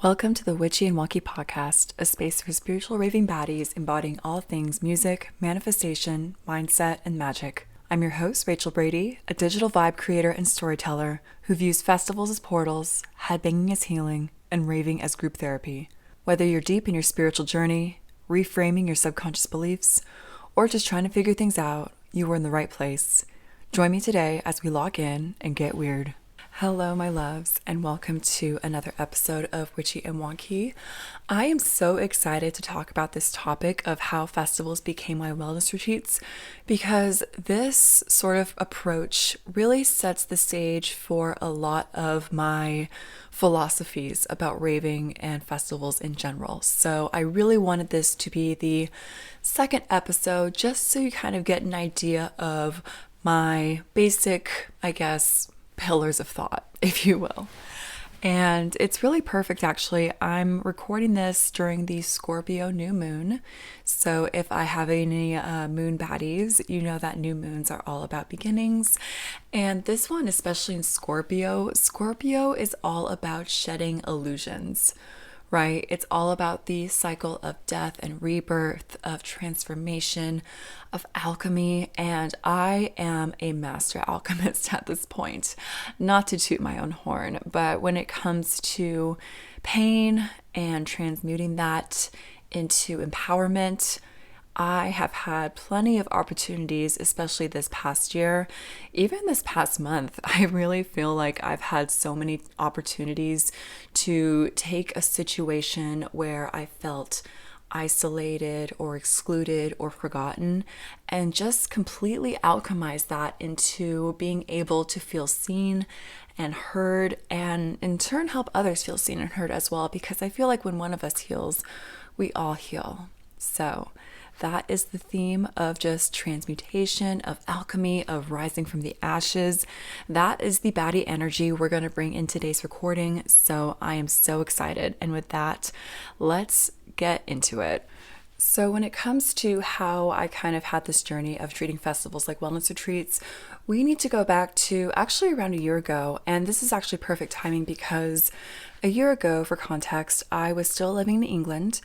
Welcome to the Witchy and Wonky podcast, a space for spiritual raving baddies embodying all things music, manifestation, mindset, and magic. I'm your host, Rachel Brady, a digital vibe creator and storyteller who views festivals as portals, headbanging as healing, and raving as group therapy. Whether you're deep in your spiritual journey, reframing your subconscious beliefs, or just trying to figure things out, you are in the right place. Join me today as we log in and get weird. Hello, my loves, and welcome to another episode of Witchy and Wonky. I am so excited to talk about this topic of how festivals became my wellness retreats because this sort of approach really sets the stage for a lot of my philosophies about raving and festivals in general. So I really wanted this to be the second episode just so you kind of get an idea of my basic, pillars of thought, if you will. And it's really perfect, actually. I'm recording this during the Scorpio new moon. So if I have any moon baddies, you know that new moons are all about beginnings. And this one, especially in Scorpio is all about shedding illusions, right? It's all about the cycle of death and rebirth, of transformation, of alchemy, and I am a master alchemist at this point. Not to toot my own horn, but when it comes to pain and transmuting that into empowerment, I have had plenty of opportunities, especially this past year, even this past month. I really feel like I've had so many opportunities to take a situation where I felt isolated or excluded or forgotten and just completely alchemize that into being able to feel seen and heard, and in turn help others feel seen and heard as well, because I feel like when one of us heals, we all heal. So that is the theme of just transmutation, of alchemy, of rising from the ashes. That is the baddie energy we're going to bring in today's recording. So I am so excited. And with that, let's get into it. So when it comes to how I kind of had this journey of treating festivals like wellness retreats, we need to go back to actually around a year ago. And this is actually perfect timing because a year ago, for context, I was still living in England.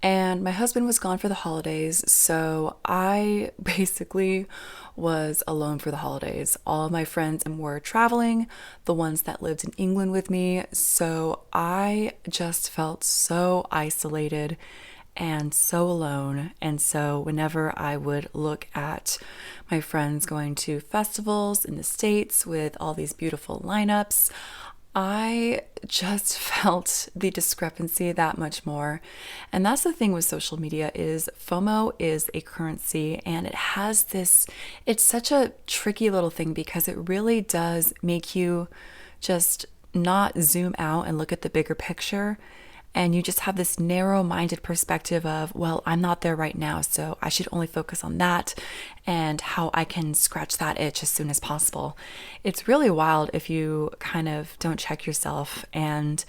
And my husband was gone for the holidays, so I basically was alone for the holidays. All of my friends were traveling, the ones that lived in England with me, so I just felt so isolated and so alone. And so whenever I would look at my friends going to festivals in the States with all these beautiful lineups, I just felt the discrepancy that much more. And that's the thing with social media is FOMO is a currency, and it has this, it's such a tricky little thing because it really does make you just not zoom out and look at the bigger picture. And you just have this narrow-minded perspective of, well, I'm not there right now, so I should only focus on that and how I can scratch that itch as soon as possible. It's really wild if you kind of don't check yourself. And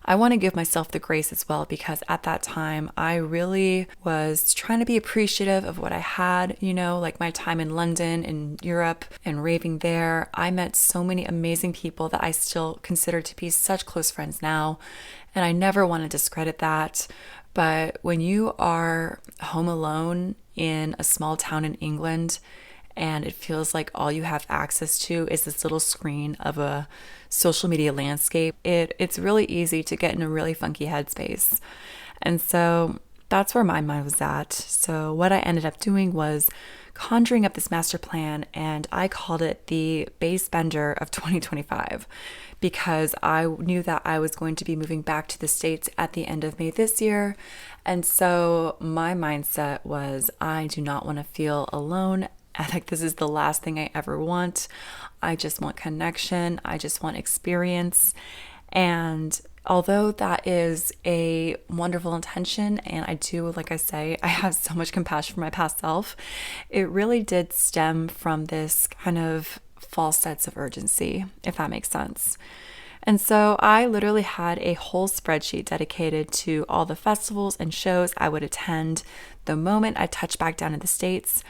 I want to give myself the grace as well, because at that time, I really was trying to be appreciative of what I had, like my time in London, in Europe, and raving there. I met so many amazing people that I still consider to be such close friends now. And I never want to discredit that. But when you are home alone in a small town in England, and it feels like all you have access to is this little screen of a social media landscape, it's really easy to get in a really funky headspace. And so that's where my mind was at. So what I ended up doing was conjuring up this master plan, and I called it the Base Bender of 2025 because I knew that I was going to be moving back to the States at the end of May this year. And so my mindset was, I do not want to feel alone. I think this is the last thing I ever want. I just want connection. I just want experience. And although that is a wonderful intention, and I do, like I say, I have so much compassion for my past self, it really did stem from this kind of false sense of urgency, if that makes sense. And so I literally had a whole spreadsheet dedicated to all the festivals and shows I would attend the moment I touched back down in the States.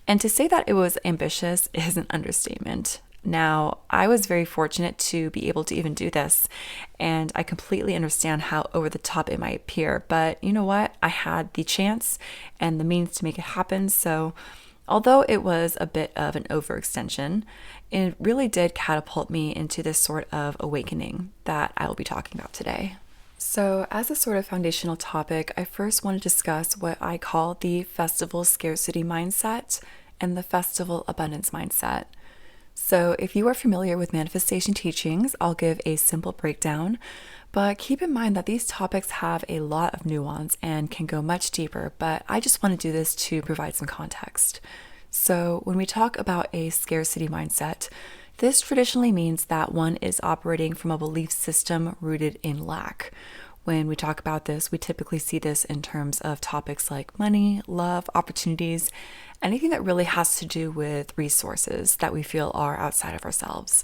And to say that it was ambitious is an understatement. Now, I was very fortunate to be able to even do this, and I completely understand how over the top it might appear, but you know what? I had the chance and the means to make it happen, so although it was a bit of an overextension, it really did catapult me into this sort of awakening that I will be talking about today. So, as a sort of foundational topic, I first want to discuss what I call the festival scarcity mindset and the festival abundance mindset. So, if you are familiar with manifestation teachings, I'll give a simple breakdown, but keep in mind that these topics have a lot of nuance and can go much deeper, but I just want to do this to provide some context. So, when we talk about a scarcity mindset, this traditionally means that one is operating from a belief system rooted in lack. When we talk about this, we typically see this in terms of topics like money, love, opportunities, anything that really has to do with resources that we feel are outside of ourselves.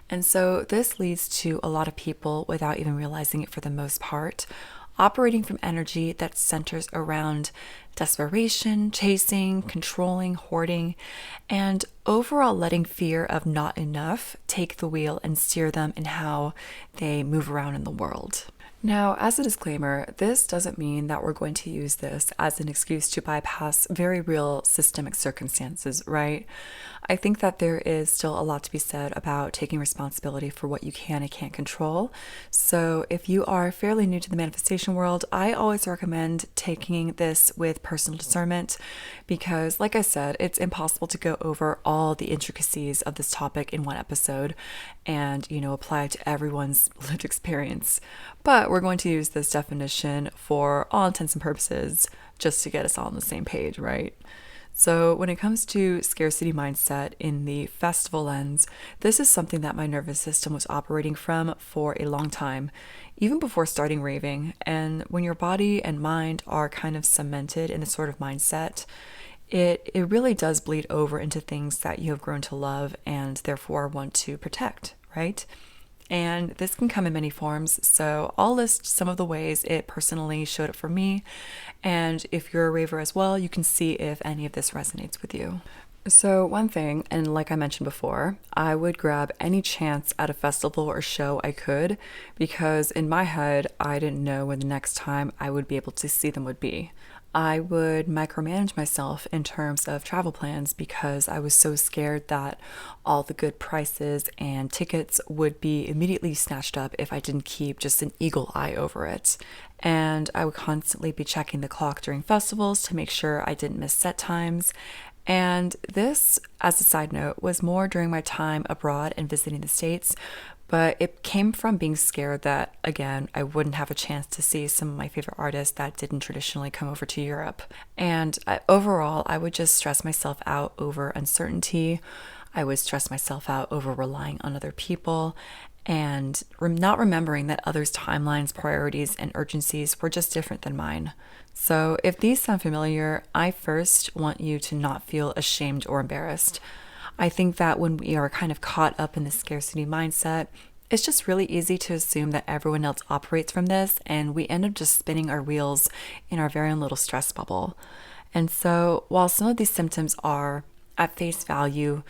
And so this leads to a lot of people, without even realizing it for the most part, operating from energy that centers around desperation, chasing, controlling, hoarding, and overall letting fear of not enough take the wheel and steer them in how they move around in the world. Now, as a disclaimer, this doesn't mean that we're going to use this as an excuse to bypass very real systemic circumstances, right? I think that there is still a lot to be said about taking responsibility for what you can and can't control. So if you are fairly new to the manifestation world, I always recommend taking this with personal discernment because, like I said, it's impossible to go over all the intricacies of this topic in one episode and, apply it to everyone's lived experience. But we're going to use this definition for all intents and purposes just to get us all on the same page, right? So when it comes to scarcity mindset in the festival lens, this is something that my nervous system was operating from for a long time, even before starting raving. And when your body and mind are kind of cemented in this sort of mindset, it really does bleed over into things that you have grown to love and therefore want to protect, right? And this can come in many forms, so I'll list some of the ways it personally showed up for me, and if you're a raver as well, you can see if any of this resonates with you. So one thing, and like I mentioned before, I would grab any chance at a festival or show I could, because in my head, I didn't know when the next time I would be able to see them would be. I would micromanage myself in terms of travel plans because I was so scared that all the good prices and tickets would be immediately snatched up if I didn't keep just an eagle eye over it. And I would constantly be checking the clock during festivals to make sure I didn't miss set times. And this, as a side note, was more during my time abroad and visiting the States, but it came from being scared that, again, I wouldn't have a chance to see some of my favorite artists that didn't traditionally come over to Europe. And overall, I would just stress myself out over uncertainty. I would stress myself out over relying on other people and not remembering that others' timelines, priorities, and urgencies were just different than mine. So if these sound familiar, I first want you to not feel ashamed or embarrassed. I think that when we are kind of caught up in the scarcity mindset, it's just really easy to assume that everyone else operates from this, and we end up just spinning our wheels in our very own little stress bubble. And so while some of these symptoms are, at face value,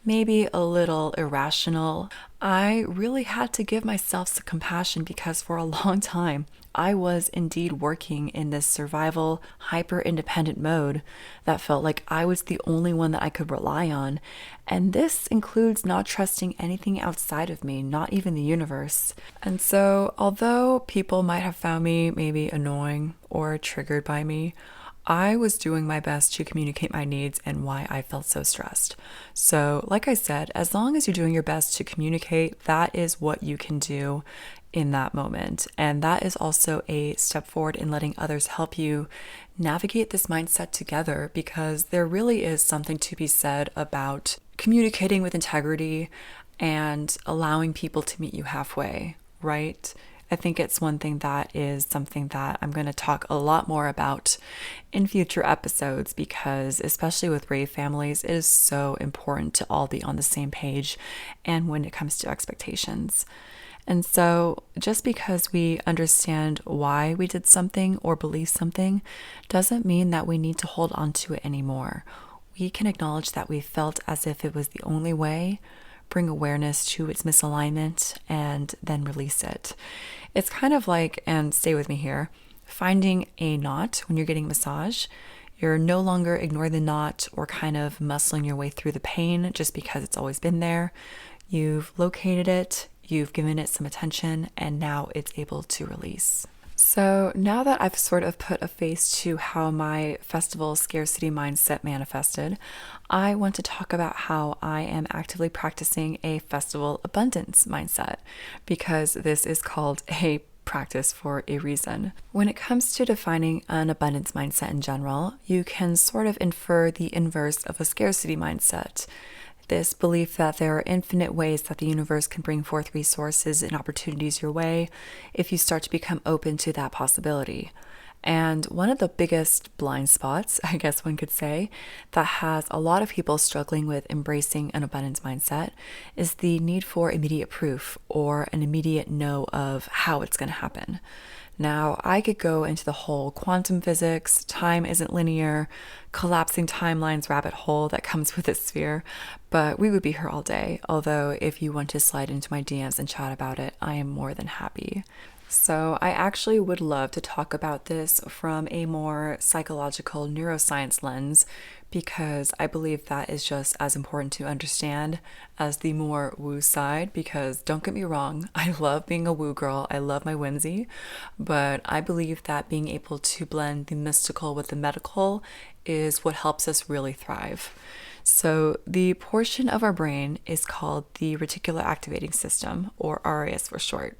maybe a little irrational, I really had to give myself some compassion because for a long time, I was indeed working in this survival, hyper-independent mode that felt like I was the only one that I could rely on. And this includes not trusting anything outside of me, not even the universe. And so, although people might have found me maybe annoying or triggered by me, I was doing my best to communicate my needs and why I felt so stressed. So, like I said, as long as you're doing your best to communicate, that is what you can do in that moment. And that is also a step forward in letting others help you navigate this mindset together, because there really is something to be said about communicating with integrity and allowing people to meet you halfway, right? I think it's one thing that is something that I'm going to talk a lot more about in future episodes, because especially with rave families, it is so important to all be on the same page and when it comes to expectations. And so just because we understand why we did something or believe something doesn't mean that we need to hold on to it anymore. We can acknowledge that we felt as if it was the only way, bring awareness to its misalignment, and then release it. It's kind of like, and stay with me here, finding a knot when you're getting a massage. You're no longer ignoring the knot or kind of muscling your way through the pain just because it's always been there. You've located it, you've given it some attention, and now it's able to release. So now that I've sort of put a face to how my festival scarcity mindset manifested, I want to talk about how I am actively practicing a festival abundance mindset, because this is called a practice for a reason. When it comes to defining an abundance mindset in general, you can sort of infer the inverse of a scarcity mindset. This belief that there are infinite ways that the universe can bring forth resources and opportunities your way if you start to become open to that possibility. And one of the biggest blind spots, I guess one could say, that has a lot of people struggling with embracing an abundance mindset is the need for immediate proof or an immediate know of how it's going to happen. Now, I could go into the whole quantum physics, time isn't linear, collapsing timelines rabbit hole that comes with this sphere, but we would be here all day. Although if you want to slide into my DMs and chat about it, I am more than happy. So I actually would love to talk about this from a more psychological neuroscience lens, because I believe that is just as important to understand as the more woo side, because don't get me wrong, I love being a woo girl, I love my whimsy, but I believe that being able to blend the mystical with the medical is what helps us really thrive. So the portion of our brain is called the reticular activating system, or RAS for short.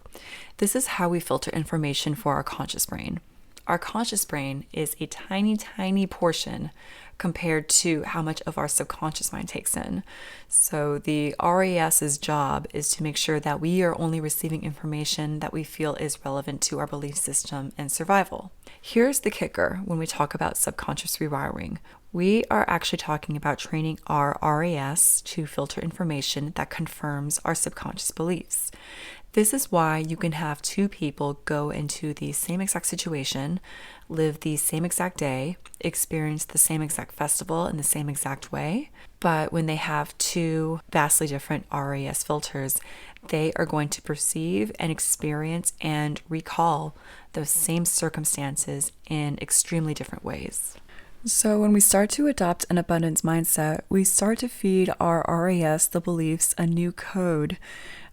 This is how we filter information for our conscious brain. Our conscious brain is a tiny, tiny portion compared to how much of our subconscious mind takes in. So the RAS's job is to make sure that we are only receiving information that we feel is relevant to our belief system and survival. Here's the kicker when we talk about subconscious rewiring. We are actually talking about training our RAS to filter information that confirms our subconscious beliefs. This is why you can have two people go into the same exact situation, live the same exact day, experience the same exact festival in the same exact way, but when they have two vastly different RAS filters, they are going to perceive and experience and recall those same circumstances in extremely different ways. So when we start to adopt an abundance mindset, we start to feed our RAS, the beliefs, a new code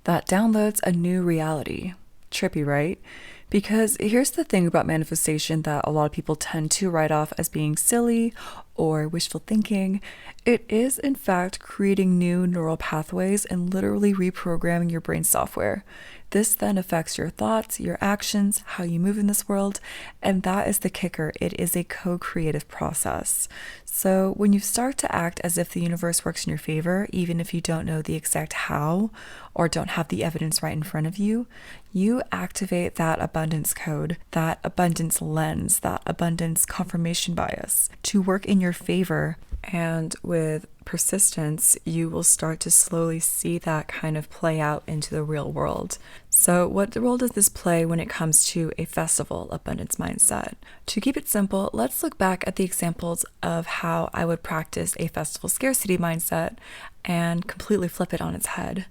that downloads a new reality. Trippy, right? Because here's the thing about manifestation that a lot of people tend to write off as being silly or wishful thinking. It is, in fact, creating new neural pathways and literally reprogramming your brain software. This then affects your thoughts, your actions, how you move in this world, and that is the kicker. It is a co-creative process. So when you start to act as if the universe works in your favor, even if you don't know the exact how or don't have the evidence right in front of you, you activate that abundance code, that abundance lens, that abundance confirmation bias to work in your favor. And with persistence, you will start to slowly see that kind of play out into the real world. So what role does this play when it comes to a festival abundance mindset? To keep it simple, let's look back at the examples of how I would practice a festival scarcity mindset and completely flip it on its head.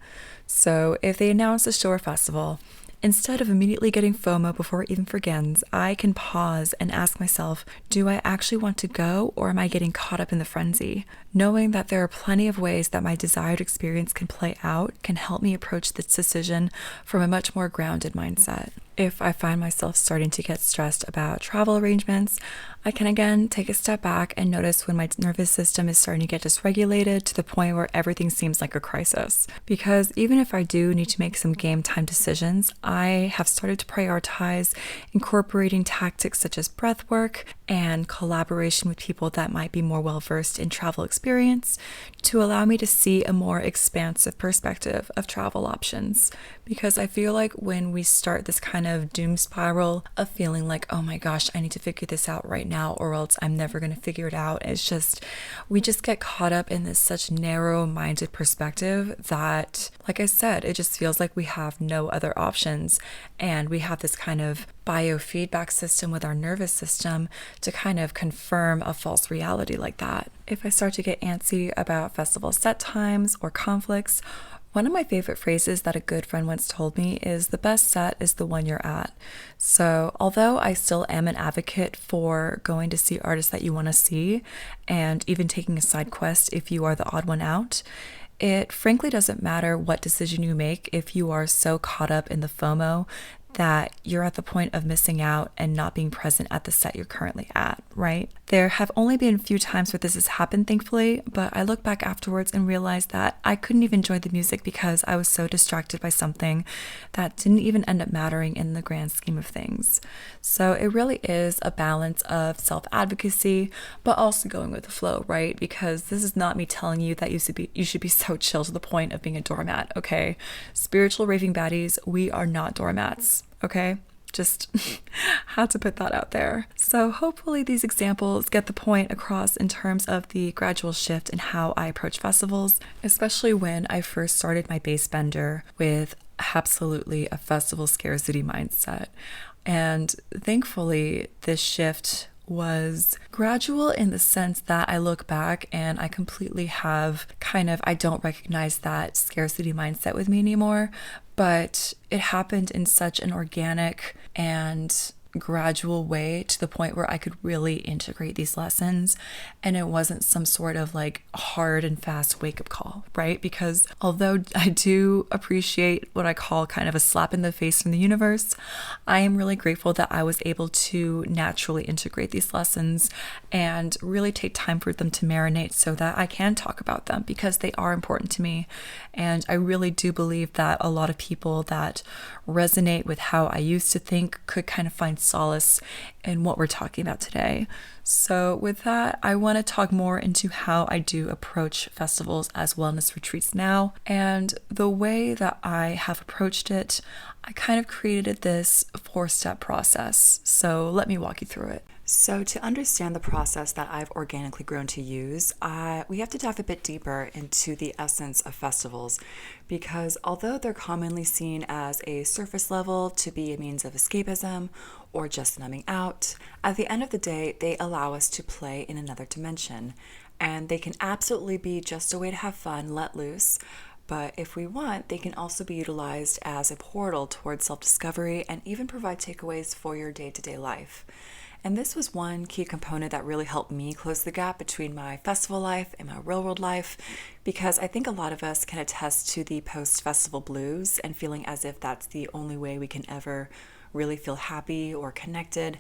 So if they announce a show or festival, instead of immediately getting FOMO before it even begins, I can pause and ask myself, do I actually want to go, or am I getting caught up in the frenzy? Knowing that there are plenty of ways that my desired experience can play out can help me approach this decision from a much more grounded mindset. If I find myself starting to get stressed about travel arrangements, I can again take a step back and notice when my nervous system is starting to get dysregulated to the point where everything seems like a crisis. Because even if I do need to make some game time decisions, I have started to prioritize incorporating tactics such as breath work and collaboration with people that might be more well-versed in travel experience to allow me to see a more expansive perspective of travel options. Because I feel like when we start this kind of doom spiral of feeling like, oh my gosh, I need to figure this out right now or else I'm never going to figure it out, we just get caught up in this such narrow-minded perspective that, like I said, it just feels like we have no other options, and we have this kind of biofeedback system with our nervous system to kind of confirm a false reality like that. If I start to get antsy about festival set times or conflicts, One of my favorite phrases that a good friend once told me is the best set is the one you're at. So, although I still am an advocate for going to see artists that you want to see and even taking a side quest if you are the odd one out, it frankly doesn't matter what decision you make if you are so caught up in the FOMO that you're at the point of missing out and not being present at the set you're currently at, right? There have only been a few times where this has happened, thankfully, but I look back afterwards and realize that I couldn't even enjoy the music because I was so distracted by something that didn't even end up mattering in the grand scheme of things. So it really is a balance of self-advocacy, but also going with the flow, right? Because this is not me telling you that you should be so chill to the point of being a doormat, okay? Spiritual raving baddies, we are not doormats. Okay, just had to put that out there. So hopefully these examples get the point across in terms of the gradual shift in how I approach festivals, especially when I first started my bass bender with absolutely a festival scarcity mindset. And thankfully, this shift was gradual in the sense that I look back and I completely have I don't recognize that scarcity mindset with me anymore, but it happened in such an organic and gradual way to the point where I could really integrate these lessons, and it wasn't some sort of like hard and fast wake-up call, right? Because although I do appreciate what I call kind of a slap in the face from the universe, I am really grateful that I was able to naturally integrate these lessons and really take time for them to marinate so that I can talk about them because they are important to me. And I really do believe that a lot of people that resonate with how I used to think could kind of find solace in what we're talking about today. So with that, I want to talk more into how I do approach festivals as wellness retreats now. And the way that I have approached it, I kind of created this 4-step process. So let me walk you through it. So to understand the process that I've organically grown to use, we have to dive a bit deeper into the essence of festivals, because although they're commonly seen as a surface level to be a means of escapism or just numbing out, at the end of the day, they allow us to play in another dimension. And they can absolutely be just a way to have fun, let loose. But if we want, they can also be utilized as a portal towards self-discovery and even provide takeaways for your day-to-day life. And this was one key component that really helped me close the gap between my festival life and my real world life, because I think a lot of us can attest to the post-festival blues and feeling as if that's the only way we can ever really feel happy or connected.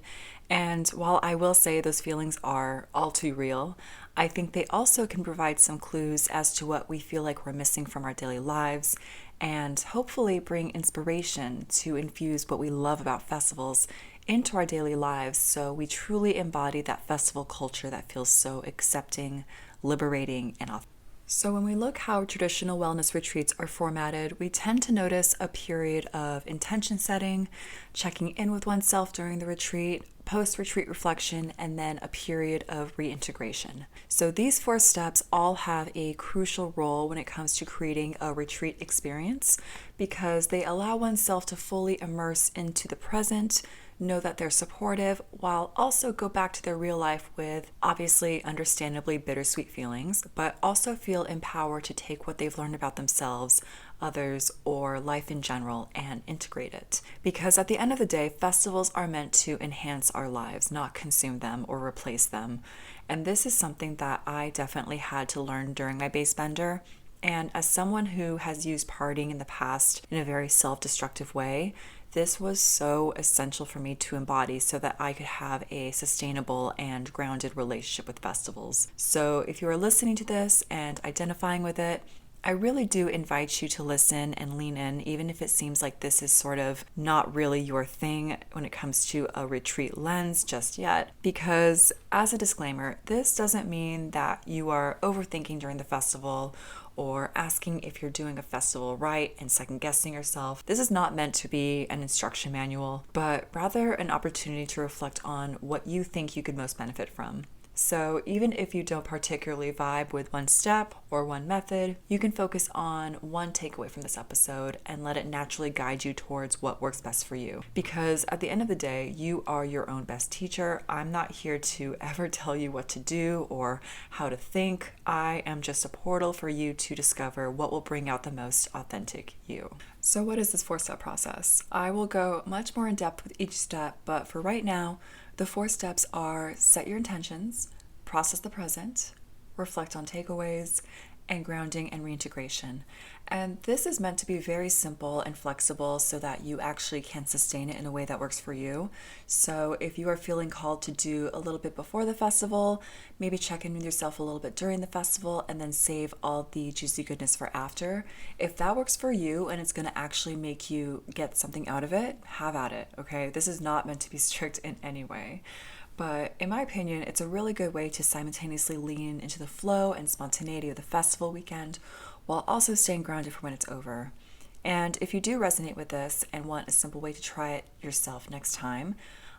And while I will say those feelings are all too real, I think they also can provide some clues as to what we feel like we're missing from our daily lives, and hopefully bring inspiration to infuse what we love about festivals into our daily lives so we truly embody that festival culture that feels so accepting, liberating, and authentic. So when we look how traditional wellness retreats are formatted, we tend to notice a period of intention setting, checking in with oneself during the retreat, post-retreat reflection, and then a period of reintegration. So these 4 steps all have a crucial role when it comes to creating a retreat experience, because they allow oneself to fully immerse into the present, know that they're supportive, while also go back to their real life with obviously understandably bittersweet feelings, but also feel empowered to take what they've learned about themselves, others, or life in general and integrate it. Because at the end of the day, festivals are meant to enhance our lives, not consume them or replace them. And this is something that I definitely had to learn during my bass bender. And as someone who has used partying in the past in a very self-destructive way, this was so essential for me to embody so that I could have a sustainable and grounded relationship with festivals. So if you are listening to this and identifying with it, I really do invite you to listen and lean in, even if it seems like this is sort of not really your thing when it comes to a retreat lens just yet. Because as a disclaimer, this doesn't mean that you are overthinking during the festival or asking if you're doing a festival right and second guessing yourself. This is not meant to be an instruction manual, but rather an opportunity to reflect on what you think you could most benefit from. So even if you don't particularly vibe with one step or one method, you can focus on one takeaway from this episode and let it naturally guide you towards what works best for you. Because at the end of the day, you are your own best teacher. I'm not here to ever tell you what to do or how to think. I am just a portal for you to discover what will bring out the most authentic you. So what is this 4-step process? I will go much more in depth with each step, but for right now, the 4 steps are: set your intentions, process the present, reflect on takeaways, and grounding and reintegration. And this is meant to be very simple and flexible so that you actually can sustain it in a way that works for you. So if you are feeling called to do a little bit before the festival, maybe check in with yourself a little bit during the festival and then save all the juicy goodness for after. If that works for you and it's going to actually make you get something out of it, have at it, okay? This is not meant to be strict in any way. But in my opinion, it's a really good way to simultaneously lean into the flow and spontaneity of the festival weekend while also staying grounded for when it's over. And if you do resonate with this and want a simple way to try it yourself next time,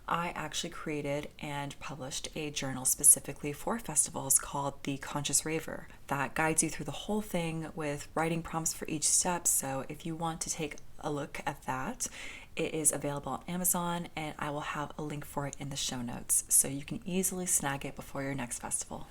I actually created and published a journal specifically for festivals called The Conscious Raver that guides you through the whole thing with writing prompts for each step. So if you want to take a look at that, it is available on Amazon, and I will have a link for it in the show notes so you can easily snag it before your next festival.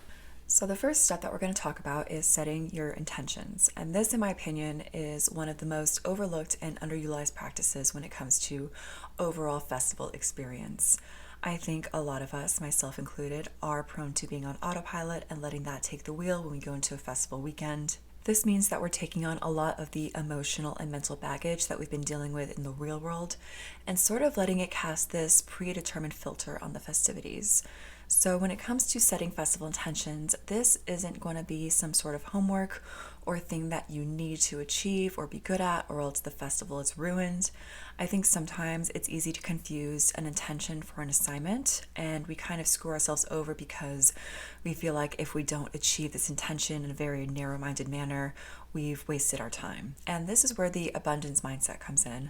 So the first step that we're going to talk about is setting your intentions. And this, in my opinion, is one of the most overlooked and underutilized practices when it comes to overall festival experience. I think a lot of us, myself included, are prone to being on autopilot and letting that take the wheel when we go into a festival weekend. This means that we're taking on a lot of the emotional and mental baggage that we've been dealing with in the real world and sort of letting it cast this predetermined filter on the festivities. So when it comes to setting festival intentions, this isn't going to be some sort of homework or thing that you need to achieve or be good at, or else the festival is ruined. I think sometimes it's easy to confuse an intention for an assignment, and we kind of screw ourselves over because we feel like if we don't achieve this intention in a very narrow-minded manner, we've wasted our time. And this is where the abundance mindset comes in.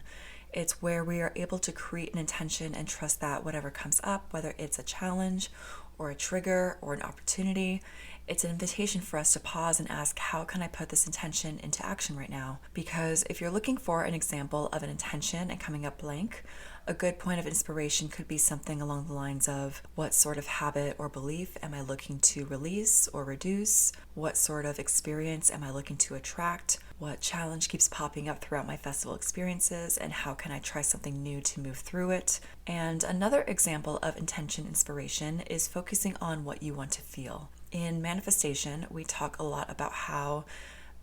It's where we are able to create an intention and trust that whatever comes up, whether it's a challenge or a trigger or an opportunity, it's an invitation for us to pause and ask, how can I put this intention into action right now? Because if you're looking for an example of an intention and coming up blank, a good point of inspiration could be something along the lines of, what sort of habit or belief am I looking to release or reduce? What sort of experience am I looking to attract? What challenge keeps popping up throughout my festival experiences, and how can I try something new to move through it? And another example of intention inspiration is focusing on what you want to feel. In manifestation, we talk a lot about how,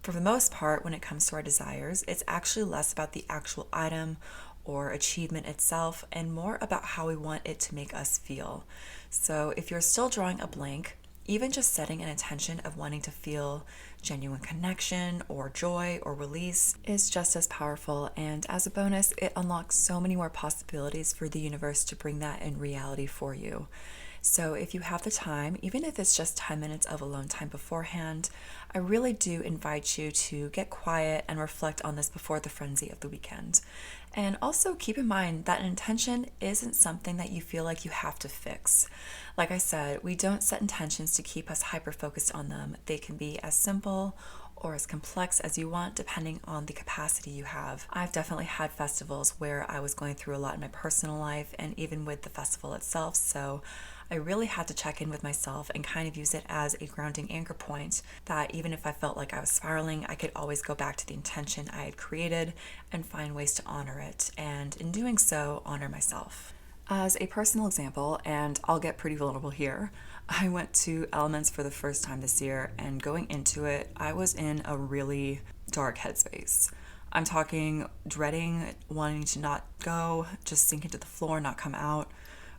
for the most part, when it comes to our desires, it's actually less about the actual item or achievement itself and more about how we want it to make us feel. So if you're still drawing a blank, even just setting an intention of wanting to feel genuine connection or joy or release is just as powerful. And as a bonus, it unlocks so many more possibilities for the universe to bring that in reality for you. So if you have the time, even if it's just 10 minutes of alone time beforehand, I really do invite you to get quiet and reflect on this before the frenzy of the weekend. And also keep in mind that an intention isn't something that you feel like you have to fix. Like I said, we don't set intentions to keep us hyper-focused on them. They can be as simple or as complex as you want, depending on the capacity you have. I've definitely had festivals where I was going through a lot in my personal life and even with the festival itself, so I really had to check in with myself and kind of use it as a grounding anchor point that even if I felt like I was spiraling, I could always go back to the intention I had created and find ways to honor it, and in doing so, honor myself. As a personal example, and I'll get pretty vulnerable here, I went to Elements for the first time this year, and going into it, I was in a really dark headspace. I'm talking dreading, wanting to not go, just sink into the floor, not come out.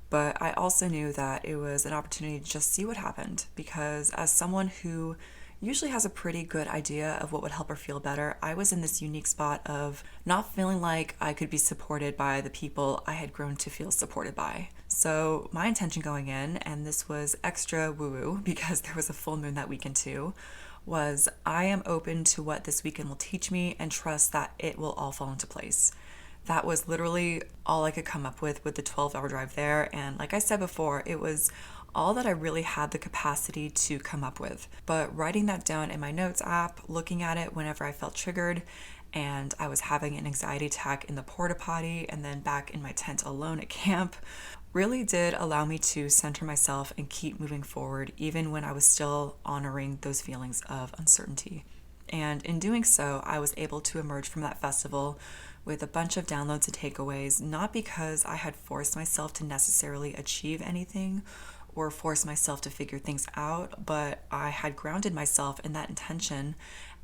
But I also knew that it was an opportunity to just see what happened, because as someone who usually has a pretty good idea of what would help her feel better, I was in this unique spot of not feeling like I could be supported by the people I had grown to feel supported by. So my intention going in, and this was extra woo-woo because there was a full moon that weekend too, was I am open to what this weekend will teach me and trust that it will all fall into place. That was literally all I could come up with the 12-hour drive there. And like I said before, it was all that I really had the capacity to come up with. But writing that down in my notes app, looking at it whenever I felt triggered, and I was having an anxiety attack in the porta potty and then back in my tent alone at camp, really did allow me to center myself and keep moving forward, even when I was still honoring those feelings of uncertainty. And in doing so, I was able to emerge from that festival with a bunch of downloads and takeaways, not because I had forced myself to necessarily achieve anything or force myself to figure things out, but I had grounded myself in that intention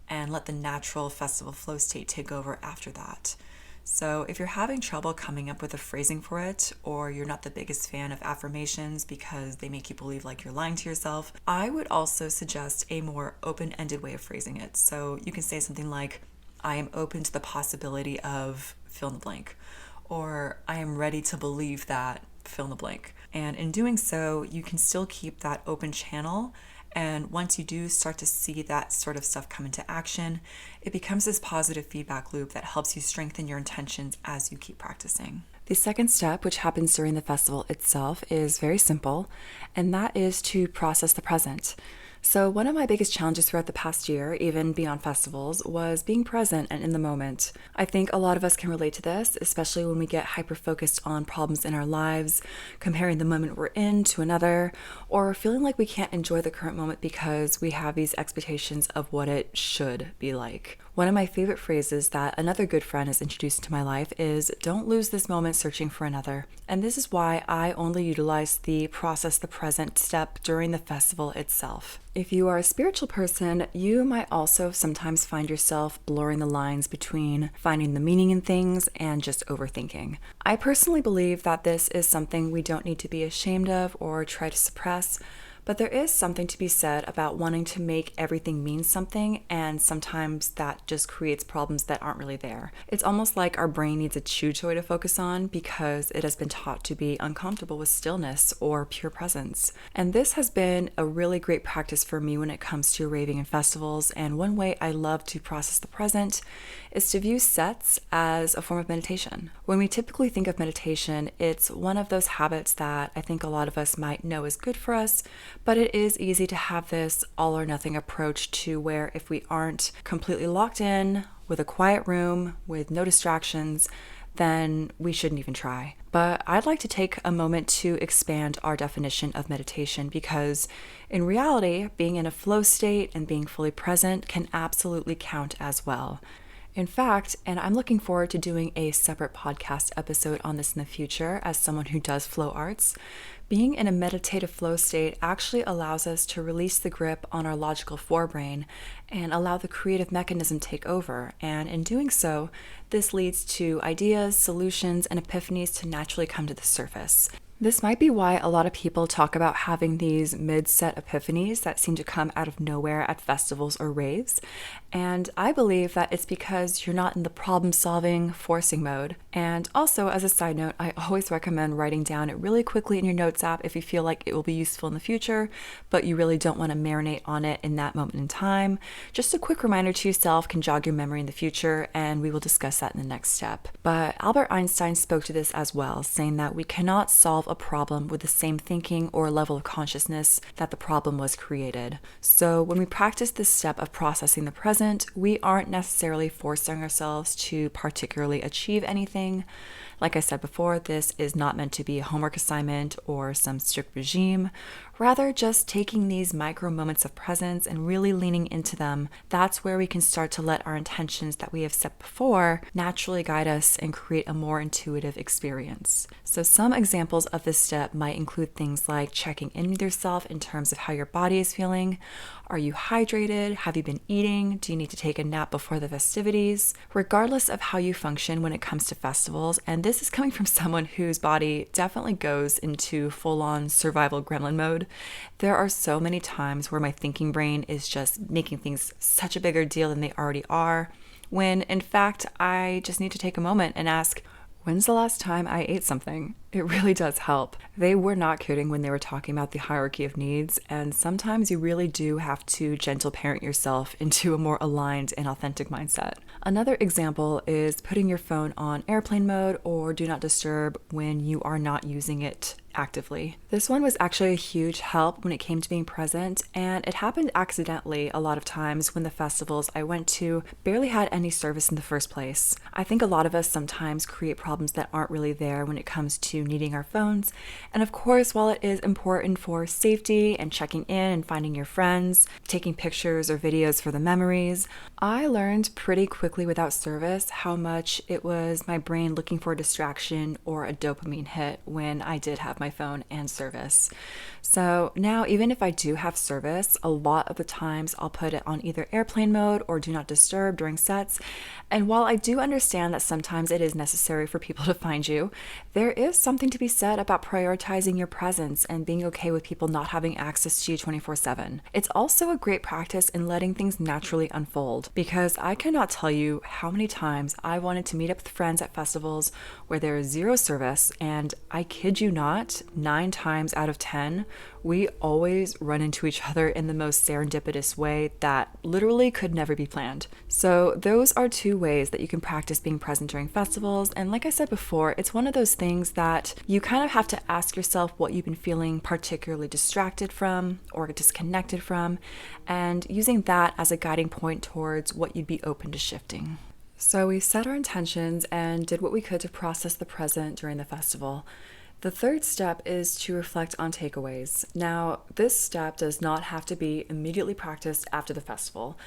and let the natural festival flow state take over after that. So if you're having trouble coming up with a phrasing for it, or you're not the biggest fan of affirmations because they make you believe like you're lying to yourself, I would also suggest a more open-ended way of phrasing it. So you can say something like, I am open to the possibility of fill in the blank, or I am ready to believe that fill in the blank. And in doing so, you can still keep that open channel. And once you do start to see that sort of stuff come into action, it becomes this positive feedback loop that helps you strengthen your intentions as you keep practicing. The second step, which happens during the festival itself, is very simple, and that is to process the present. So one of my biggest challenges throughout the past year, even beyond festivals, was being present and in the moment. I think a lot of us can relate to this, especially when we get hyper-focused on problems in our lives, comparing the moment we're in to another, or feeling like we can't enjoy the current moment because we have these expectations of what it should be like. One of my favorite phrases that another good friend has introduced into my life is, don't lose this moment searching for another. And this is why I only utilize the process the present step during the festival itself. If you are a spiritual person, you might also sometimes find yourself blurring the lines between finding the meaning in things and just overthinking. I personally believe that this is something we don't need to be ashamed of or try to suppress, but there is something to be said about wanting to make everything mean something, and sometimes that just creates problems that aren't really there. It's almost like our brain needs a chew toy to focus on because it has been taught to be uncomfortable with stillness or pure presence. And this has been a really great practice for me when it comes to raving and festivals, and one way I love to process the present is to view sets as a form of meditation. When we typically think of meditation, it's one of those habits that I think a lot of us might know is good for us, but it is easy to have this all or nothing approach to where if we aren't completely locked in with a quiet room with no distractions, then we shouldn't even try. But I'd like to take a moment to expand our definition of meditation because in reality, being in a flow state and being fully present can absolutely count as well. In fact, and I'm looking forward to doing a separate podcast episode on this in the future as someone who does flow arts, being in a meditative flow state actually allows us to release the grip on our logical forebrain and allow the creative mechanism take over. And in doing so, this leads to ideas, solutions, and epiphanies to naturally come to the surface. This might be why a lot of people talk about having these mid-set epiphanies that seem to come out of nowhere at festivals or raves. And I believe that it's because you're not in the problem-solving, forcing mode. And also, as a side note, I always recommend writing down it really quickly in your notes app if you feel like it will be useful in the future, but you really don't want to marinate on it in that moment in time. Just a quick reminder to yourself can jog your memory in the future, and we will discuss that in the next step. But Albert Einstein spoke to this as well, saying that we cannot solve a problem with the same thinking or level of consciousness that the problem was created. So when we practice this step of processing the present, we aren't necessarily forcing ourselves to particularly achieve anything. Like I said before, this is not meant to be a homework assignment or some strict regime. Rather, just taking these micro moments of presence and really leaning into them, that's where we can start to let our intentions that we have set before naturally guide us and create a more intuitive experience. So some examples of this step might include things like checking in with yourself in terms of how your body is feeling. Are you hydrated? Have you been eating? Do you need to take a nap before the festivities? Regardless of how you function when it comes to festivals, and this is coming from someone whose body definitely goes into full-on survival gremlin mode, there are so many times where my thinking brain is just making things such a bigger deal than they already are, when in fact I just need to take a moment and ask, when's the last time I ate something? It really does help. They were not kidding when they were talking about the hierarchy of needs, and sometimes you really do have to gentle parent yourself into a more aligned and authentic mindset. Another example is putting your phone on airplane mode or do not disturb when you are not using it actively. This one was actually a huge help when it came to being present, and it happened accidentally a lot of times when the festivals I went to barely had any service in the first place. I think a lot of us sometimes create problems that aren't really there when it comes to needing our phones, and of course, while it is important for safety and checking in and finding your friends, taking pictures or videos for the memories, I learned pretty quickly without service how much it was my brain looking for a distraction or a dopamine hit when I did have my phone and service. So now, even if I do have service, a lot of the times I'll put it on either airplane mode or do not disturb during sets. And while I do understand that sometimes it is necessary for people to find you, there is something to be said about prioritizing your presence and being okay with people not having access to you 24/7. It's also a great practice in letting things naturally unfold, because I cannot tell you how many times I wanted to meet up with friends at festivals where there is zero service, and I kid you not, 9 times out of 10, we always run into each other in the most serendipitous way that literally could never be planned. So those are 2 ways that you can practice being present during festivals. And like I said before, it's one of those things that you kind of have to ask yourself what you've been feeling particularly distracted from or disconnected from, and using that as a guiding point towards what you'd be open to shifting. So we set our intentions and did what we could to process the present during the festival. The third step is to reflect on takeaways. Now, this step does not have to be immediately practiced after the festival.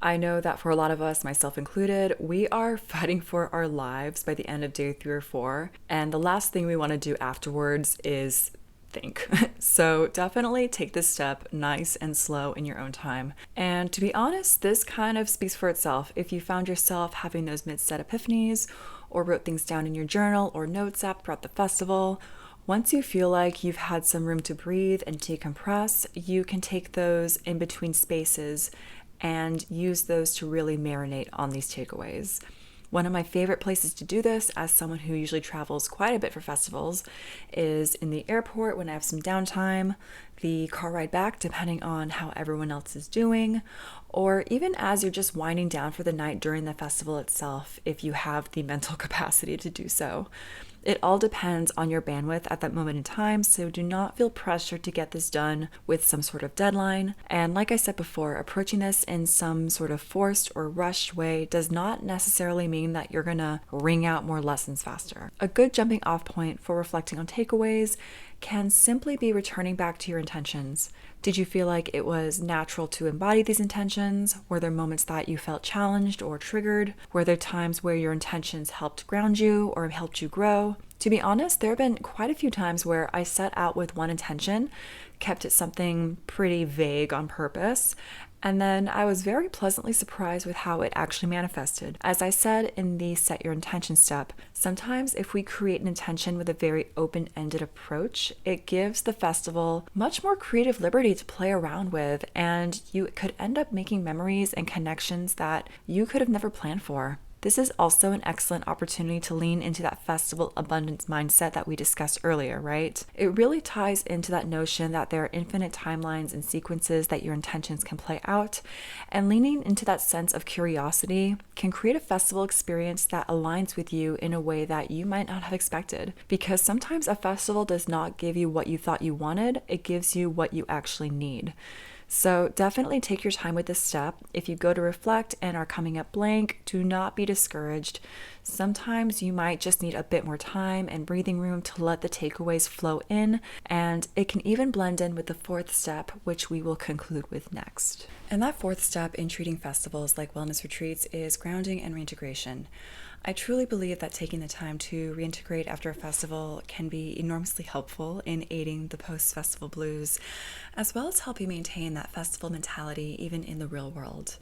I know that for a lot of us, myself included, we are fighting for our lives by the end of day 3 or 4, and the last thing we want to do afterwards is think. So definitely take this step nice and slow in your own time. And to be honest, this kind of speaks for itself. If you found yourself having those mid-set epiphanies or wrote things down in your journal or notes app throughout the festival, once you feel like you've had some room to breathe and decompress, you can take those in between spaces and use those to really marinate on these takeaways. One of my favorite places to do this, as someone who usually travels quite a bit for festivals, is in the airport when I have some downtime, the car ride back depending on how everyone else is doing, or even as you're just winding down for the night during the festival itself, if you have the mental capacity to do so. It all depends on your bandwidth at that moment in time, so do not feel pressured to get this done with some sort of deadline. And like I said before, approaching this in some sort of forced or rushed way does not necessarily mean that you're gonna wring out more lessons faster. A good jumping off point for reflecting on takeaways can simply be returning back to your intentions. Did you feel like it was natural to embody these intentions? Were there moments that you felt challenged or triggered? Were there times where your intentions helped ground you or helped you grow? To be honest, there have been quite a few times where I set out with one intention, kept it something pretty vague on purpose, and then I was very pleasantly surprised with how it actually manifested. As I said in the set your intention step, sometimes if we create an intention with a very open-ended approach, it gives the festival much more creative liberty to play around with, and you could end up making memories and connections that you could have never planned for. This is also an excellent opportunity to lean into that festival abundance mindset that we discussed earlier, right? It really ties into that notion that there are infinite timelines and sequences that your intentions can play out, and leaning into that sense of curiosity can create a festival experience that aligns with you in a way that you might not have expected. Because sometimes a festival does not give you what you thought you wanted, it gives you what you actually need. So definitely take your time with this step. If you go to reflect and are coming up blank, do not be discouraged. Sometimes you might just need a bit more time and breathing room to let the takeaways flow in, and it can even blend in with the 4th step, which we will conclude with next. And that 4th step in treating festivals like wellness retreats is grounding and reintegration. I truly believe that taking the time to reintegrate after a festival can be enormously helpful in aiding the post-festival blues, as well as help you maintain that festival mentality even in the real world.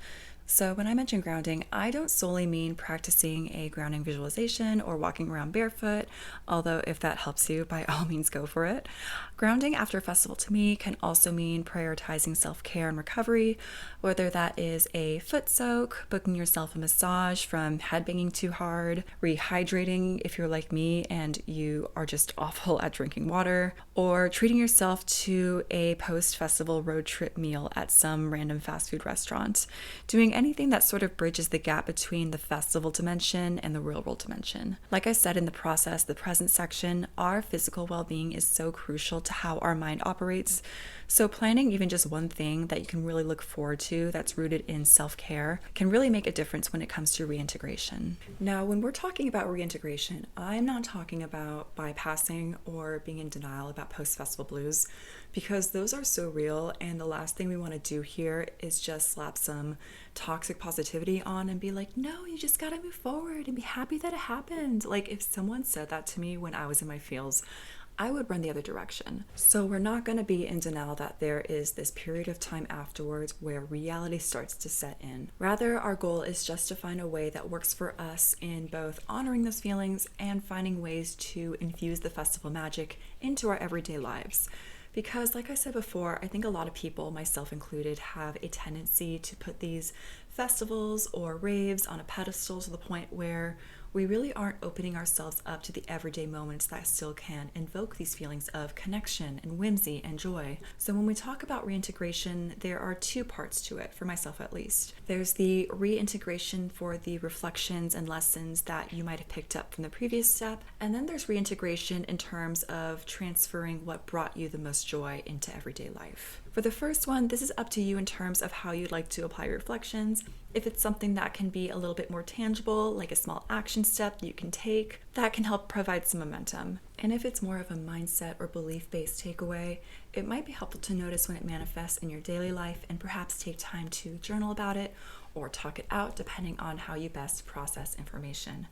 So when I mention grounding, I don't solely mean practicing a grounding visualization or walking around barefoot, although if that helps you, by all means go for it. Grounding after a festival to me can also mean prioritizing self-care and recovery, whether that is a foot soak, booking yourself a massage from headbanging too hard, rehydrating if you're like me and you are just awful at drinking water, or treating yourself to a post-festival road trip meal at some random fast food restaurant. Doing anything that sort of bridges the gap between the festival dimension and the real world dimension. Like I said in the process, the present section, our physical well-being is so crucial to how our mind operates. So planning even just one thing that you can really look forward to that's rooted in self-care can really make a difference when it comes to reintegration. Now, when we're talking about reintegration, I'm not talking about bypassing or being in denial about post-festival blues, because those are so real, and the last thing we want to do here is just slap some toxic positivity on and be like, no, you just gotta move forward and be happy that it happened. Like, if someone said that to me when I was in my feels, I would run the other direction. So we're not going to be in denial that there is this period of time afterwards where reality starts to set in. Rather, our goal is just to find a way that works for us in both honoring those feelings and finding ways to infuse the festival magic into our everyday lives. Because, like I said before, I think a lot of people, myself included, have a tendency to put these festivals or raves on a pedestal to the point where we really aren't opening ourselves up to the everyday moments that still can invoke these feelings of connection and whimsy and joy. So when we talk about reintegration, there are two parts to it, for myself at least. There's the reintegration for the reflections and lessons that you might have picked up from the previous step, and then there's reintegration in terms of transferring what brought you the most joy into everyday life. For the first one, this is up to you in terms of how you'd like to apply your reflections. If it's something that can be a little bit more tangible, like a small action step you can take, that can help provide some momentum. And if it's more of a mindset or belief-based takeaway, it might be helpful to notice when it manifests in your daily life and perhaps take time to journal about it or talk it out, depending on how you best process information.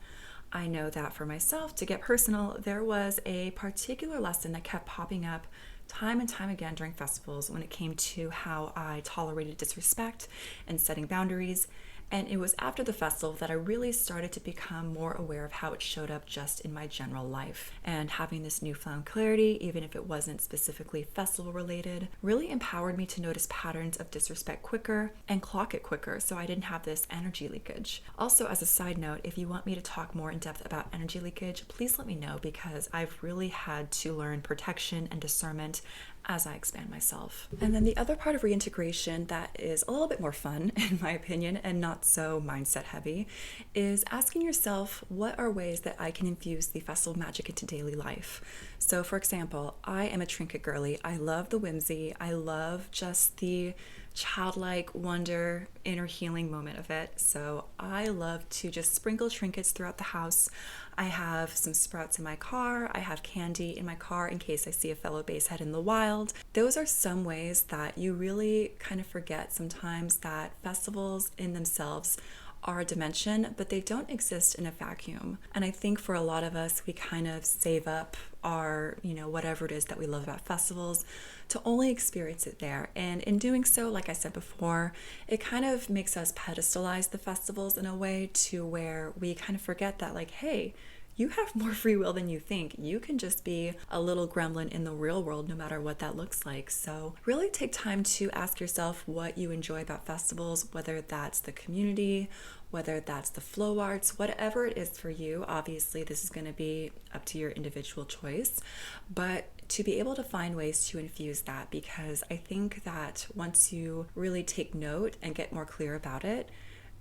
I know that for myself, to get personal, there was a particular lesson that kept popping up time and time again during festivals when it came to how I tolerated disrespect and setting boundaries. And it was after the festival that I really started to become more aware of how it showed up just in my general life. And having this newfound clarity, even if it wasn't specifically festival related, really empowered me to notice patterns of disrespect quicker and clock it quicker so I didn't have this energy leakage. Also, as a side note, if you want me to talk more in depth about energy leakage, please let me know, because I've really had to learn protection and discernment as I expand myself. And then the other part of reintegration that is a little bit more fun, in my opinion, and not so mindset heavy, is asking yourself, what are ways that I can infuse the festival magic into daily life? So for example, I am a trinket girly. I love the whimsy. I love just the childlike wonder, inner healing moment of it. So I love to just sprinkle trinkets throughout the house. I have some sprouts in my car. I have candy in my car in case I see a fellow basehead in the wild. Those are some ways that you really kind of forget sometimes that festivals in themselves are a dimension, but they don't exist in a vacuum. And I think for a lot of us, we kind of save up our, whatever it is that we love about festivals to only experience it there. And in doing so, like I said before, it kind of makes us pedestalize the festivals in a way to where we kind of forget that, like, hey, you have more free will than you think. You can just be a little gremlin in the real world, no matter what that looks like. So really take time to ask yourself what you enjoy about festivals, whether that's the community, whether that's the flow arts, whatever it is for you. Obviously, this is going to be up to your individual choice, but to be able to find ways to infuse that, because I think that once you really take note and get more clear about it,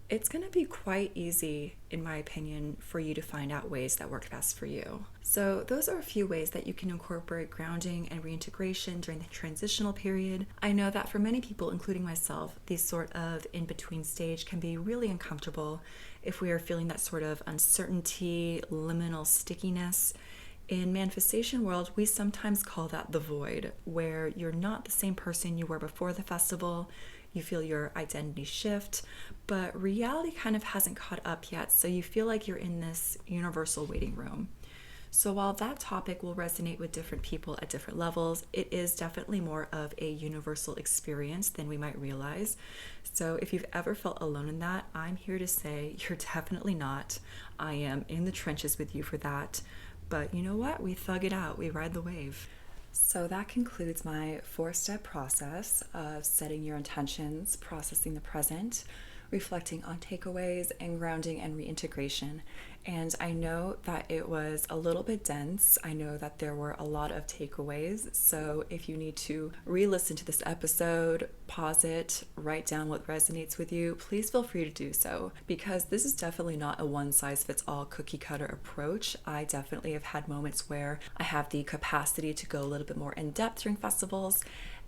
it's going to be quite easy, in my opinion, for you to find out ways that work best for you. So those are a few ways that you can incorporate grounding and reintegration during the transitional period. I know that for many people, including myself, this sort of in-between stage can be really uncomfortable if we are feeling that sort of uncertainty, liminal stickiness. In manifestation world, we sometimes call that the void, where you're not the same person you were before the festival. You feel your identity shift, but reality kind of hasn't caught up yet, so you feel like you're in this universal waiting room. So while that topic will resonate with different people at different levels, it is definitely more of a universal experience than we might realize. So if you've ever felt alone in that, I'm here to say you're definitely not. I am in the trenches with you for that. But you know what? We thug it out. We ride the wave. So that concludes my 4-step process of setting your intentions, processing the present, reflecting on takeaways and grounding and reintegration. And I know that it was a little bit dense. I know that there were a lot of takeaways. So if you need to re-listen to this episode, pause it, write down what resonates with you, please feel free to do so, because this is definitely not a one-size-fits-all cookie-cutter approach. I definitely have had moments where I have the capacity to go a little bit more in depth during festivals.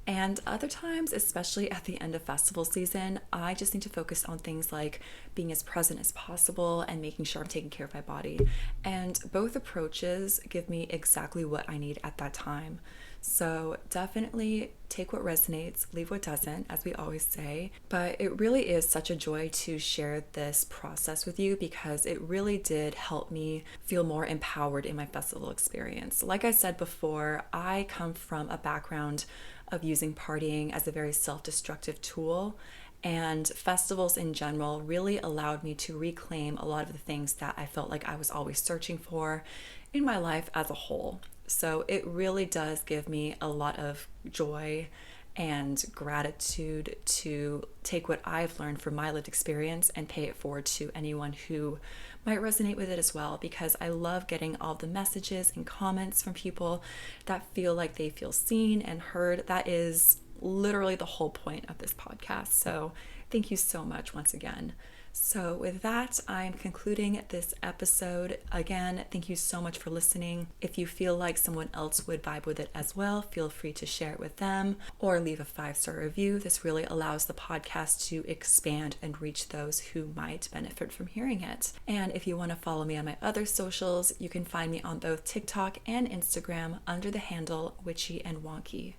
And other times, especially at the end of festival season, I just need to focus on things like being as present as possible and making sure I'm taking care of my body. And both approaches give me exactly what I need at that time. So definitely take what resonates, leave what doesn't, as we always say. But it really is such a joy to share this process with you, because it really did help me feel more empowered in my festival experience. Like I said before, I come from a background of using partying as a very self-destructive tool, and festivals in general really allowed me to reclaim a lot of the things that I felt like I was always searching for in my life as a whole. So it really does give me a lot of joy and gratitude to take what I've learned from my lived experience and pay it forward to anyone who might resonate with it as well, because I love getting all the messages and comments from people that feel like they feel seen and heard. That is literally the whole point of this podcast. So thank you so much once again. So with that, I'm concluding this episode. Again, thank you so much for listening. If you feel like someone else would vibe with it as well, feel free to share it with them or leave a 5-star review. This really allows the podcast to expand and reach those who might benefit from hearing it. And if you want to follow me on my other socials, you can find me on both TikTok and Instagram under the handle Witchy and Wonky.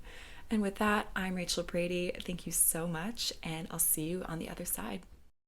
And with that, I'm Rachel Brady. Thank you so much, and I'll see you on the other side.